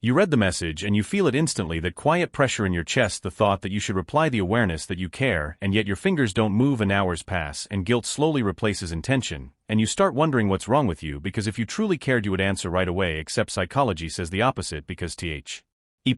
You read the message and you feel it instantly, that quiet pressure in your chest, the thought that you should reply, the awareness that you care, and yet your fingers don't move and hours pass and guilt slowly replaces intention, and you start wondering what's wrong with you, because if you truly cared you would answer right away, except psychology says the opposite, because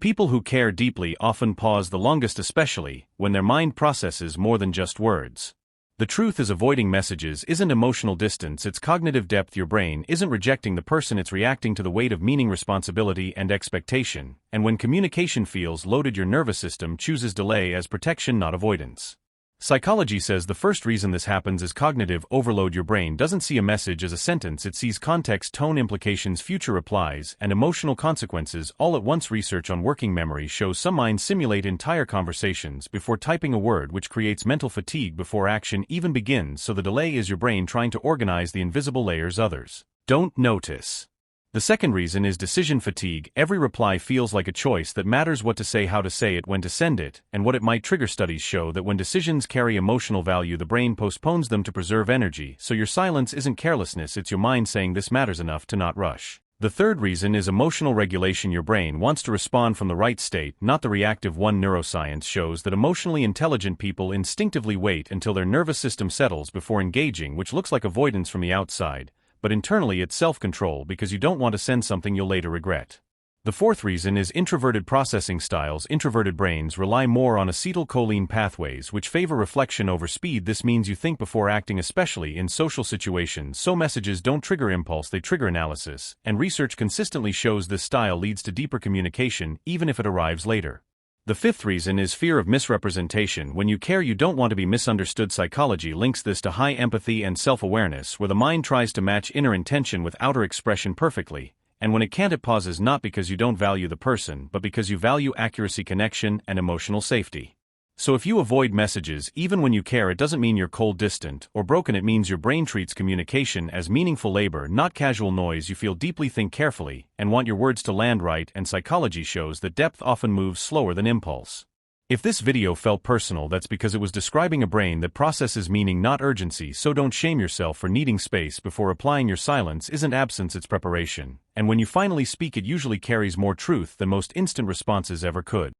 people who care deeply often pause the longest, especially when their mind processes more than just words. The truth is, avoiding messages isn't emotional distance, it's cognitive depth. Your brain isn't rejecting the person, it's reacting to the weight of meaning, responsibility, and expectation, and when communication feels loaded, your nervous system chooses delay as protection, not avoidance. Psychology says the first reason this happens is cognitive overload. Your brain doesn't see a message as a sentence, it sees context, tone, implications, future replies, and emotional consequences all at once. Research on working memory shows some minds simulate entire conversations before typing a word, which creates mental fatigue before action even begins. So the delay is your brain trying to organize the invisible layers others don't notice. The second reason is decision fatigue. Every reply feels like a choice that matters: what to say, how to say it, when to send it, and what it might trigger. Studies show that when decisions carry emotional value, the brain postpones them to preserve energy. So your silence isn't carelessness, it's your mind saying this matters enough to not rush. The third reason is emotional regulation. Your brain wants to respond from the right state, not the reactive one. Neuroscience shows that emotionally intelligent people instinctively wait until their nervous system settles before engaging, which looks like avoidance from the outside, but internally it's self-control, because you don't want to send something you'll later regret. The fourth reason is introverted processing styles. Introverted brains rely more on acetylcholine pathways, which favor reflection over speed. This means you think before acting, especially in social situations. So messages don't trigger impulse, they trigger analysis, and research consistently shows this style leads to deeper communication, even if it arrives later. The fifth reason is fear of misrepresentation. When you care, you don't want to be misunderstood. Psychology links this to high empathy and self-awareness, where the mind tries to match inner intention with outer expression perfectly, and when it can't, it pauses, not because you don't value the person, but because you value accuracy, connection, and emotional safety. So if you avoid messages even when you care, it doesn't mean you're cold, distant, or broken. It means your brain treats communication as meaningful labor, not casual noise. You feel deeply, think carefully, and want your words to land right, and psychology shows that depth often moves slower than impulse. If this video felt personal, that's because it was describing a brain that processes meaning, not urgency. So don't shame yourself for needing space before replying. Your silence isn't absence, it's preparation, and when you finally speak, it usually carries more truth than most instant responses ever could.